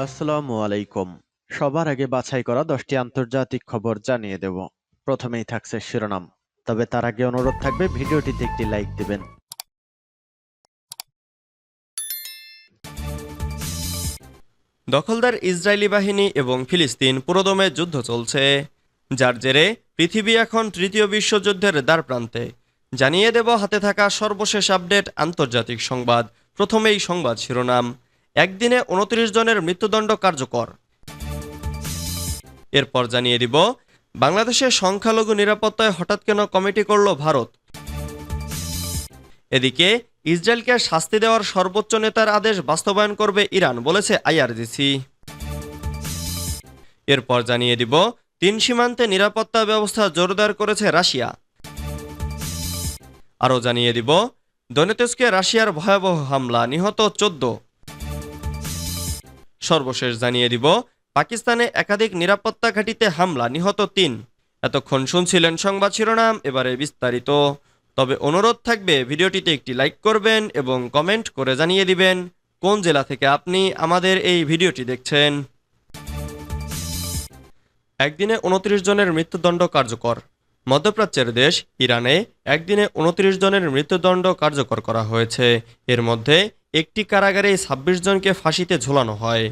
আসসালামু আলাইকুম। সবার আগে বাছাই করা 10টি আন্তর্জাতিক খবর জানিয়ে দেব। প্রথমেই থাকছে শিরোনাম। তবে তার আগে অনুরোধ থাকবে ভিডিওটিতে একটি লাইক দিবেন। দখলদার ইসরায়েলি বাহিনী এবং ফিলিস্তিন পুরোদমে যুদ্ধ চলছে, যার জেরে পৃথিবী এখন তৃতীয় বিশ্বযুদ্ধের দ্বারপ্রান্তে। জানিয়ে দেব হাতে থাকা সর্বশেষ আপডেট আন্তর্জাতিক সংবাদ। প্রথমেই সংবাদ শিরোনাম। একদিনে 29 জনের মৃত্যুদণ্ড কার্যকর। এরপর জানিয়ে দিব বাংলাদেশের সংখ্যালঘু নিরাপত্তায় হঠাৎ কেন কমিটি করল ভারত। এদিকে ইসরায়েলকে শাস্তি দেওয়ার সর্বোচ্চ নেতার আদেশ বাস্তবায়ন করবে ইরান, বলেছে আইআরজিসি। এরপর জানিয়ে দিব 3 সীমান্তে নিরাপত্তা ব্যবস্থা জোরদার করেছে রাশিয়া। আরও জানিয়ে দিব দনেতস্কে রাশিয়ার ভয়াবহ হামলা, নিহত 14। সর্বশেষ জানিয়ে দিব পাকিস্তানে একাধিক নিরাপত্তা ঘাঁটিতে হামলা, নিহত 3। এতক্ষণ শুনছিলেন সংবাদ শিরোনাম, এবারে বিস্তারিত। তবে অনুরোধ থাকবে ভিডিওটিতে একটি লাইক করবেন এবং কমেন্ট করে জানিয়ে দিবেন কোন জেলা থেকে আপনি আমাদের এই ভিডিওটি দেখছেন। একদিনে 29 জনের মৃত্যুদণ্ড কার্যকর। মধ্যপ্রাচ্যের দেশ ইরানে একদিনে 29 জনের মৃত্যুদণ্ড কার্যকর করা হয়েছে। এর মধ্যে একটি কারাগারে 26 জনকে ফাঁসিতে ঝোলানো হয়।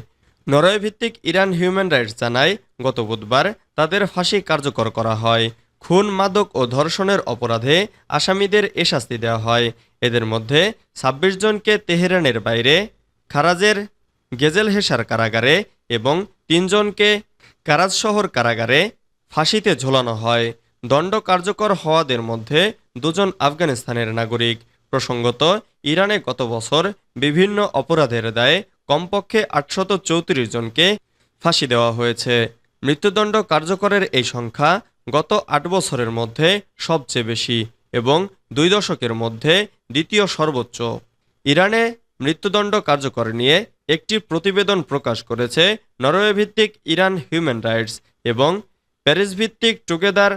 নরওয়ে ভিত্তিক ইরান হিউম্যান রাইটস জানায়, গত বুধবার তাদের ফাঁসি কার্যকর করা হয়। খুন, মাদক ও ধর্ষণের অপরাধে আসামিদের এ শাস্তি দেওয়া হয়। এদের মধ্যে 26 জনকে তেহরানের বাইরে খারাজের গেজেলহেসার কারাগারে এবং 3 জনকে কারাজ শহর কারাগারে ফাঁসিতে ঝোলানো হয়। দণ্ড কার্যকর হওয়াদের মধ্যে 2 জন আফগানিস্তানের নাগরিক। প্রসঙ্গত, ইরানে গত বছর বিভিন্ন অপরাধের দায়ে কমপক্ষে 834 জনকে ফাঁসি দেওয়া হয়েছে। মৃত্যুদণ্ড কার্যকরের এই সংখ্যা গত 8 বছরের মধ্যে সবচেয়ে বেশি এবং 2 দশকের মধ্যে দ্বিতীয় সর্বোচ্চ। ইরানে মৃত্যুদণ্ড কার্যকর নিয়ে একটি প্রতিবেদন প্রকাশ করেছে নরওয়ে ভিত্তিক ইরান হিউম্যান রাইটস এবং প্যারিস ভিত্তিক together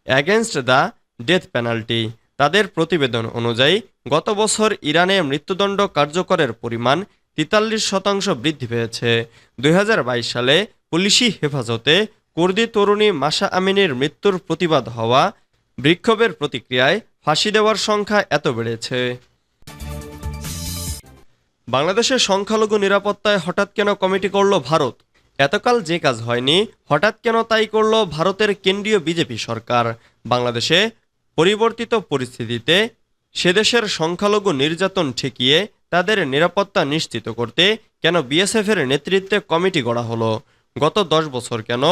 against the death penalty. তাদের প্রতিবেদন অনুযায়ী গত বছর ইরানে মৃত্যুদণ্ড কার্যকরের পরিমাণ 43% বৃদ্ধি পেয়েছে। 2022 সালে পুলিশি হেফাজতে কুর্দি তরুণী মাশা আমিনের মৃত্যুর প্রতিবাদ হওয়া বিক্ষোভের প্রতিক্রিয়ায় ফাঁসি দেওয়ার সংখ্যা এত বেড়েছে। বাংলাদেশের সংখ্যালঘু নিরাপত্তায় হঠাৎ কেন কমিটি করল ভারত। এতকাল যে কাজ হয়নি, হঠাৎ কেন তাই করল ভারতের কেন্দ্রীয় বিজেপি সরকার। বাংলাদেশে পরিবর্তিত পরিস্থিতিতে সেদেশের সংখ্যালঘু নির্যাতন ঠেকিয়ে তাদের নিরাপত্তা নিশ্চিত করতে কেন বিএসএফের নেতৃত্বে কমিটি গড়া হলো? গত 10 বছর কেন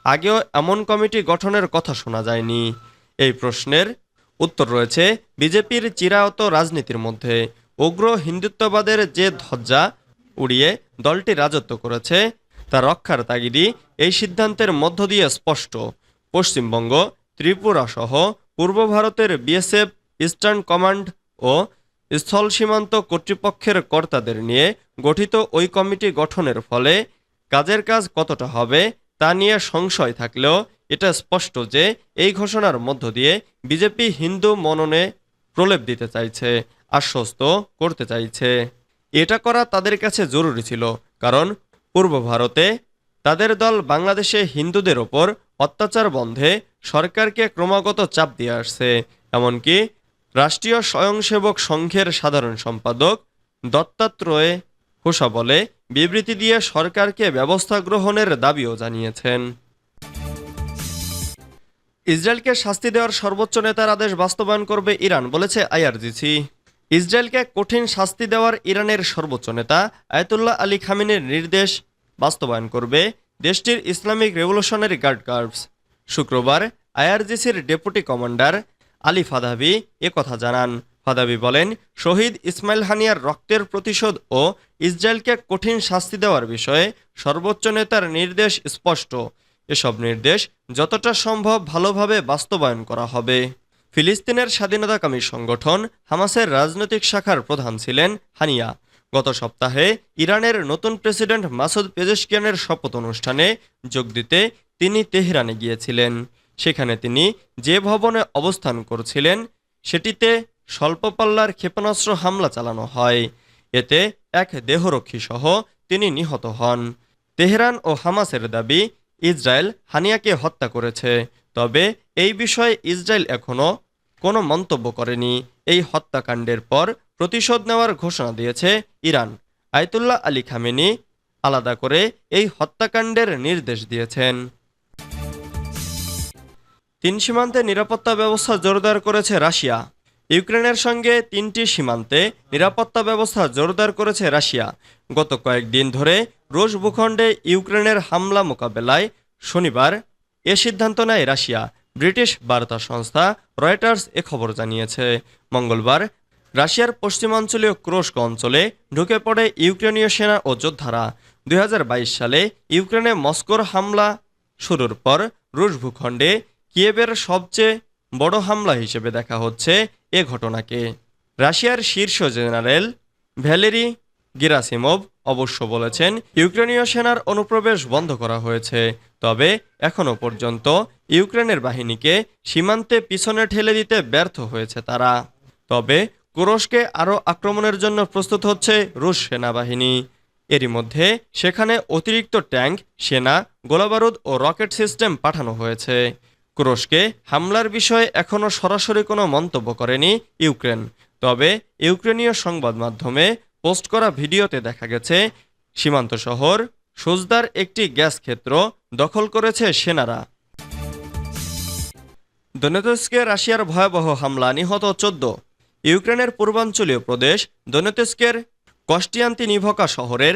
আগেও এমন কমিটি গঠনের কথা শোনা যায়নি? এই প্রশ্নের উত্তর রয়েছে বিজেপির চিরায়ত রাজনীতির মধ্যে। উগ্র হিন্দুত্ববাদের যে ধ্বজা উড়িয়ে দলটি রাজত্ব করেছে তা রক্ষার তাগিদই এই সিদ্ধান্তের মধ্য দিয়ে স্পষ্ট। পশ্চিমবঙ্গ, ত্রিপুরা সহ পূর্ব ভারতের বিএসএফ, ইস্টার্ন কমান্ড ও স্থল সীমান্ত কর্তৃপক্ষের কর্তাদের নিয়ে গঠিত ওই কমিটি গঠনের ফলে কাজের কাজ কতটা হবে তা নিয়ে সংশয় থাকলেও এটা স্পষ্ট যে এই ঘোষণার মধ্য দিয়ে বিজেপি হিন্দু মননে প্রলেপ দিতে চাইছে, আশ্বস্ত করতে চাইছে। এটা করা তাদের কাছে জরুরি ছিল, কারণ পূর্ব ভারতে তাদের দল বাংলাদেশে হিন্দুদের ওপর অত্যাচার বন্ধে সরকারকে ক্রমাগত চাপ দিয়ে আসছে। এমনকি রাষ্ট্রীয় স্বয়ংসেবক সংঘের সাধারণ সম্পাদক দত্তাত্রয় হোসাবলে বিবৃতি দিয়ে সরকারকে ব্যবস্থা গ্রহণের দাবিও জানিয়েছেন। ইসরায়েলকে শাস্তি দেওয়ার সর্বোচ্চ নেতার আদেশ বাস্তবায়ন করবে ইরান, বলেছে আইআরজিসি। ইসরায়েলকে কঠিন শাস্তি দেওয়ার ইরানের সর্বোচ্চ নেতা আয়াতুল্লাহ আলী খামেনির নির্দেশ বাস্তবায়ন করবে দেশটির ইসলামিক রেভলিউশনারি গার্ড কর্পস। শুক্রবার আইআরজিসির ডেপুটি কমান্ডার আলী ফাদাবি কথা জানান। ফাদাবি বলেন, শহীদ ইসমাইল হানিয়ার রক্তের প্রতিশোধ ও ইসরায়েলকে কঠিন শাস্তি দেওয়ার বিষয়ে সর্বোচ্চ নেতার নির্দেশ স্পষ্ট। এসব নির্দেশ যতটা সম্ভব ভালোভাবে বাস্তবায়ন করা হবে। ফিলিস্তিনের স্বাধীনতাকামী সংগঠন হামাসের রাজনৈতিক শাখার প্রধান ছিলেন হানিয়া। গত সপ্তাহে ইরানের নতুন প্রেসিডেন্ট মাসুদ পেজেশকিয়ানের শপথ অনুষ্ঠানে যোগ দিতে তিনি তেহরানে গিয়েছিলেন। সেখানে তিনি যে ভবনে অবস্থান করছিলেন সেটিতে স্বল্প পাল্লার ক্ষেপণাস্ত্র হামলা চালানো হয়। এতে এক দেহরক্ষী সহ তিনি নিহত হন। তেহরান ও হামাসের দাবি ইসরায়েল হানিয়াকে হত্যা করেছে, তবে এই বিষয়ে ইসরায়েল এখনও কোনো মন্তব্য করেনি। এই হত্যাকাণ্ডের পর প্রতিশোধ নেওয়ার ঘোষণা দিয়েছে ইরান। আয়াতুল্লাহ আলী খামেনি আলাদা করে এই হত্যাকাণ্ডের নির্দেশ দিয়েছেন। তিন সীমান্তে নিরাপত্তা ব্যবস্থা জোরদার করেছে রাশিয়া। ইউক্রেনের সঙ্গে 3টি সীমান্তে নিরাপত্তা ব্যবস্থা জোরদার করেছে রাশিয়া। গত কয়েকদিন ধরে রুশ ভূখণ্ডে ইউক্রেনের হামলা মোকাবেলায় শনিবার এ সিদ্ধান্ত নেয় রাশিয়া। ব্রিটিশ বার্তা সংস্থা রয়টার্স এ খবর জানিয়েছে। মঙ্গলবার রাশিয়ার পশ্চিমাঞ্চলীয় ক্রোস্ক অঞ্চলে ঢুকে পড়ে ইউক্রেনীয় সেনা ও যোদ্ধারা। 2022 সালে ইউক্রেনে মস্কোর হামলা শুরুর পর রুশ ভূখণ্ডে কিয়েভের সবচেয়ে বড় হামলা হিসেবে দেখা হচ্ছে এ ঘটনাকে। রাশিয়ার শীর্ষ জেনারেল ভ্যালেরি গেরাসিমভ অবশ্য বলেছেন, ইউক্রেনীয় সেনার অনুপ্রবেশ বন্ধ করা হয়েছে, তবে এখনও পর্যন্ত ইউক্রেনের বাহিনীকে সীমান্তে পিছনে ঠেলে দিতে ব্যর্থ হয়েছে তারা। তবে কুরস্কে আরও আক্রমণের জন্য প্রস্তুত হচ্ছে রুশ সেনাবাহিনী। এরই মধ্যে সেখানে অতিরিক্ত ট্যাঙ্ক, সেনা, গোলাবারুদ ও রকেট সিস্টেম পাঠানো হয়েছে। কুরস্কে হামলার বিষয়ে এখনও সরাসরি কোনো মন্তব্য করেনি ইউক্রেন, তবে ইউক্রেনীয় সংবাদ মাধ্যমে পোস্ট করা ভিডিওতে দেখা গেছে সীমান্ত শহর সুজদার একটি গ্যাস ক্ষেত্র দখল করেছে সেনারা। দনেতস্কে রাশিয়ার ভয়াবহ হামলা, নিহত 14। ইউক্রেনের পূর্বাঞ্চলীয় প্রদেশ দনেতস্কের কস্টিয়ান্তিনিভকা শহরের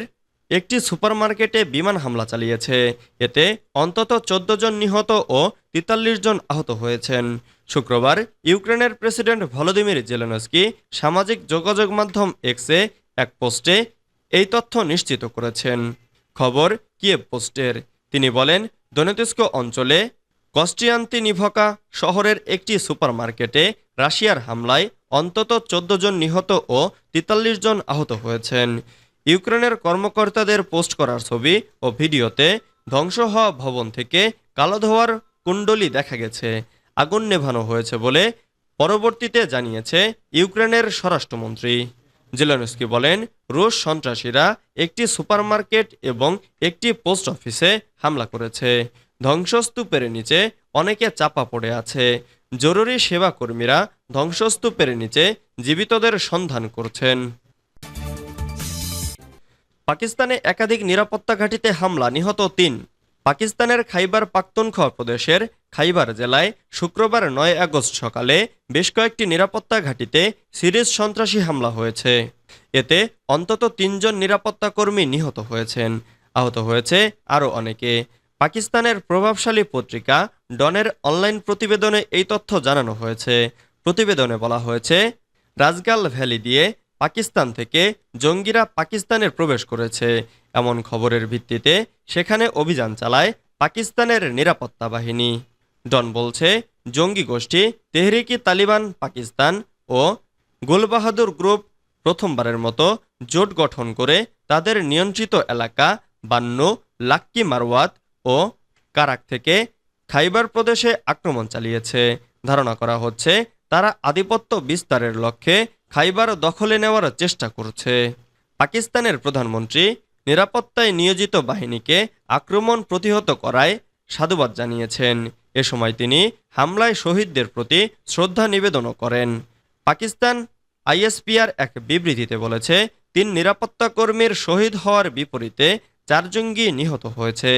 একটি সুপারমার্কেটে বিমান হামলা চালিয়েছে। এতে অন্তত 14 জন নিহত ও 43 জন আহত হয়েছেন। শুক্রবার ইউক্রেনের প্রেসিডেন্ট ভলোদিমির জেলেনস্কি সামাজিক যোগাযোগ মাধ্যম এক্সে এক পোস্টে এই তথ্য নিশ্চিত করেছেন। খবর কিয়েভ পোস্টের। তিনি বলেন, দনেতস্ক অঞ্চলে কস্টিয়ান্তিনিভকা শহরের একটি সুপারমার্কেটে রাশিয়ার হামলায় অন্তত 14 জন নিহত ও 43 জন আহত হয়েছেন। ইউক্রেনের কর্মকর্তাদের পোস্ট করার ছবি ও ভিডিওতে ধ্বংস হওয়া ভবন থেকে কালো ধোঁয়ার কুণ্ডলী দেখা গেছে। আগুন নেভানো হয়েছে বলে পরবর্তীতে জানিয়েছে ইউক্রেনের স্বরাষ্ট্রমন্ত্রী। জেলেনস্কি বলেন, রুশ সন্ত্রাসীরা একটি সুপারমার্কেট এবং একটি পোস্ট অফিসে হামলা করেছে। ধ্বংসস্তূপের নিচে অনেকে চাপা পড়ে আছে। জরুরি সেবা কর্মীরা ধ্বংসস্তূপের নিচে জীবিতদের সন্ধান করছেন। পাকিস্তানে একাধিক নিরাপত্তা ঘাঁটিতে হামলা, নিহত 3। পাকিস্তানের খাইবার পাখতুনখোয়া প্রদেশের খাইবার জেলায় শুক্রবার 9 আগস্ট সকালে বেশ কয়েকটি নিরাপত্তা ঘাঁটিতে সিরিজ সন্ত্রাসী হামলা হয়েছে। এতে অন্তত 3 জন নিরাপত্তা কর্মী নিহত হয়েছেন, আহত হয়েছে আরও অনেকে। পাকিস্তানের প্রভাবশালী পত্রিকা ডনের অনলাইন প্রতিবেদনে এই তথ্য জানানো হয়েছে। প্রতিবেদনে বলা হয়েছে, রাজগাল ভ্যালি দিয়ে পাকিস্তান থেকে জঙ্গিরা পাকিস্তানের প্রবেশ করেছে। এমন খবরের ভিত্তিতে সেখানে অভিযান চালায় পাকিস্তানের নিরাপত্তা বাহিনী। ডন বলছে, জঙ্গি গোষ্ঠী তেহরিকি তালিবান পাকিস্তান ও গুলবাহাদুর গ্রুপ প্রথমবারের মতো জোট গঠন করে তাদের নিয়ন্ত্রিত এলাকা বান্নু, লাক্কি মারওয়াত ও কারাক থেকে খাইবার প্রদেশে আক্রমণ চালিয়েছে। ধারণা করা হচ্ছে তারা আধিপত্য বিস্তারের লক্ষ্যে খাইবার দখলে নেওয়ার চেষ্টা করছে। পাকিস্তানের প্রধানমন্ত্রী নিরাপত্তায় নিয়োজিত বাহিনীকে আক্রমণ প্রতিহত করায় সাধুবাদ জানিয়েছেন। এ সময় তিনি হামলায় শহীদদের প্রতি শ্রদ্ধা নিবেদনও করেন। পাকিস্তান আইএসপিআর এক বিবৃতিতে বলেছে, 3 নিরাপত্তা কর্মীর শহীদ হওয়ার বিপরীতে 4 জঙ্গি নিহত হয়েছে।